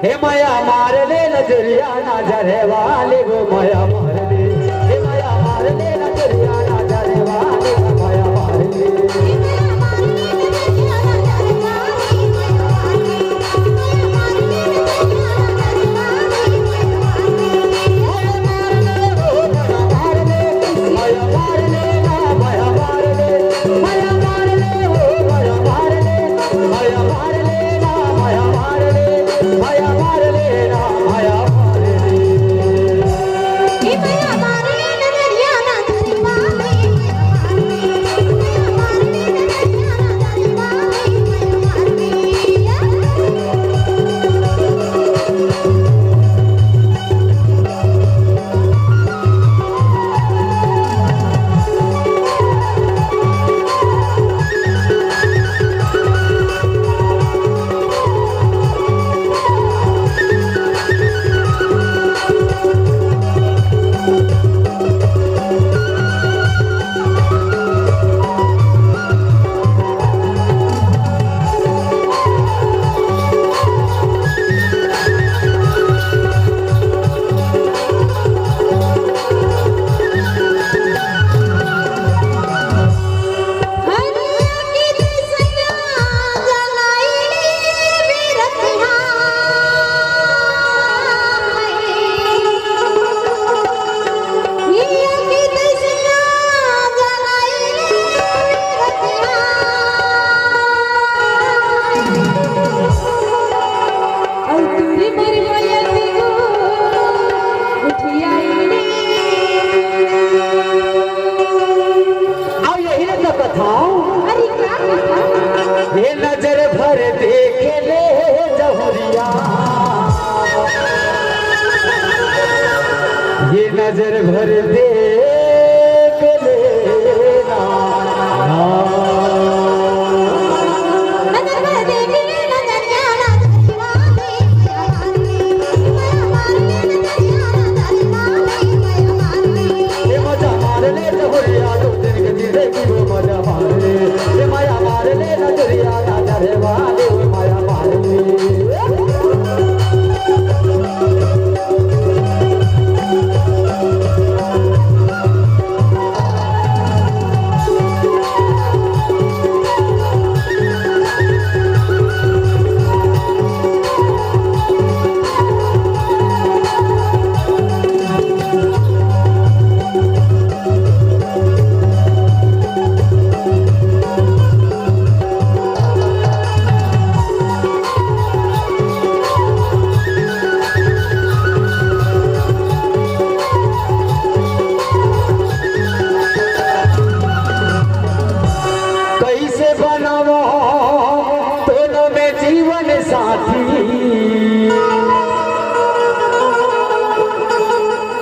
हे माया मार ले नजरिया ना जरे वाले वो माया मार ले, हे माया मार ले नजरिया ना जरे वाले वो माया मार ले। ये नजर भर देख ले जहुरिया, ये नजर भर देख लेना, ये मजा मार ले जहुरिया, दो दिन के जिंदगी वो मजा मार ले, ये माया मार ले नजरिया ना जरे वाले वो माया मार ले।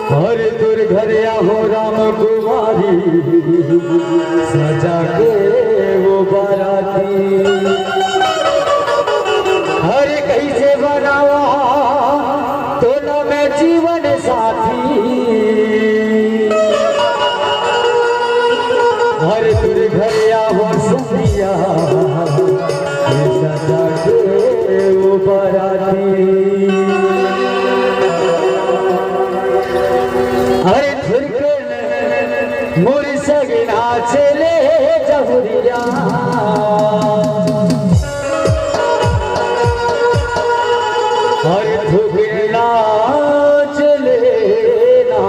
हर दूर घरिया हो राम कुमारी सजा के वो बाराती, हर कैसे बनावा दोनों में जीवन साथी, हर दूर घरिया हो सुनिया सजा के वो बाराती, हरे धुरकन मोरी सगना चले जहुरिया, हरे धुरकना चले ना,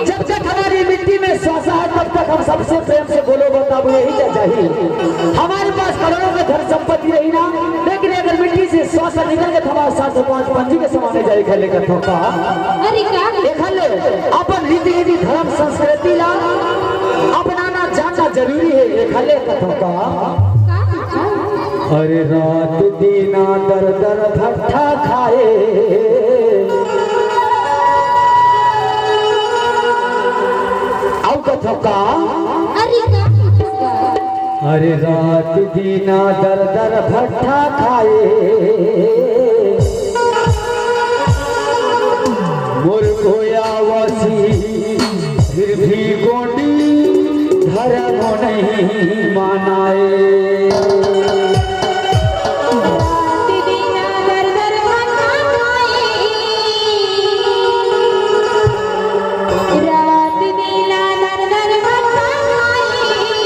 जब तक हमारी मिट्टी में श्वास है तब तक हम सबसे प्रेम से बोलो बताओ यही चाहिए। हमारे पास करोड़ों का धन संपत्ति रही ना, लेकिन अगर मिट्टी से श्वास निकल के हमारे साथ पांच पंजी के समाने जाए खेले का ठोका अपन रीति रीति धर्म संस्कृति ला अपनाना जानना जरूरी है। ये खले का ठोका अरे रात दीना दर दर भट्ठा खाए आओ कथो का अरे रात दीना दर दर भट्ठा खाए मोर खोया वासी फिर भी गोंडी धर्म नहीं मानाए अरे रात दीना दर भट्ठा खाए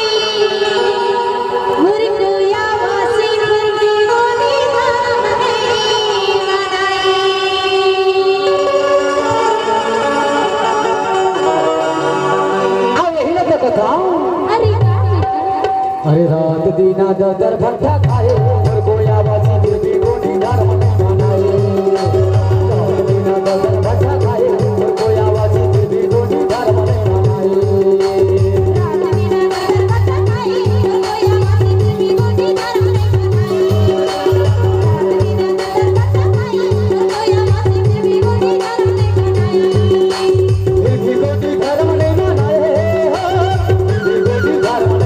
और गोया वासी फिर भी गोंडी धर्म नहीं मानाए रात दीना दर भट्ठा खाए और गोया वासी फिर भी गोंडी धर्म नहीं मानाए रात दीना दर भट्ठा खाए और गोया वासी फिर भी गोंडी धर्म नहीं मानाए रात दीना दर भट्ठा खाए और गोया वासी फिर भी गोंडी धर्म नहीं मानाए फिर भी गोंडी धर्म नहीं मानाए फिर भी गोंडी धर्म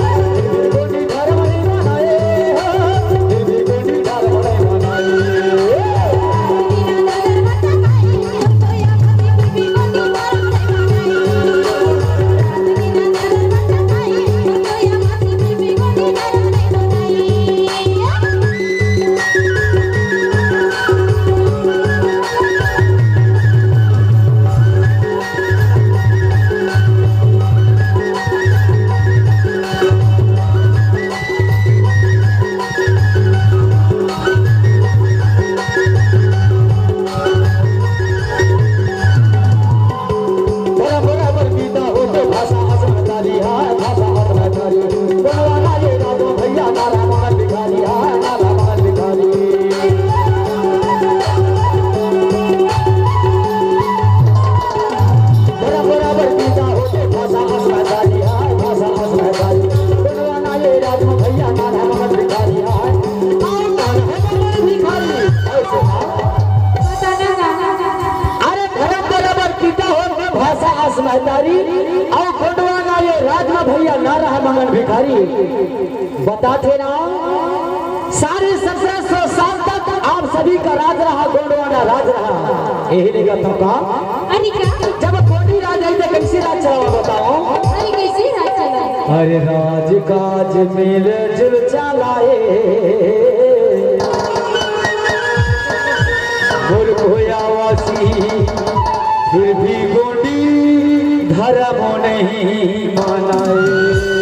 नहीं बताते ना सारे 1700 साल तक आप सभी का राज रहा गोंडवाना राज रहा यही नहीं कहता का अरे क्या जब गोंडी राज आई तो कैसे राज चला बताओ अरे कैसे राज चला अरे राज काज मिल जुल चलाए बोल खोया वासी फिर भी गोंडी धर्म नहीं मानाए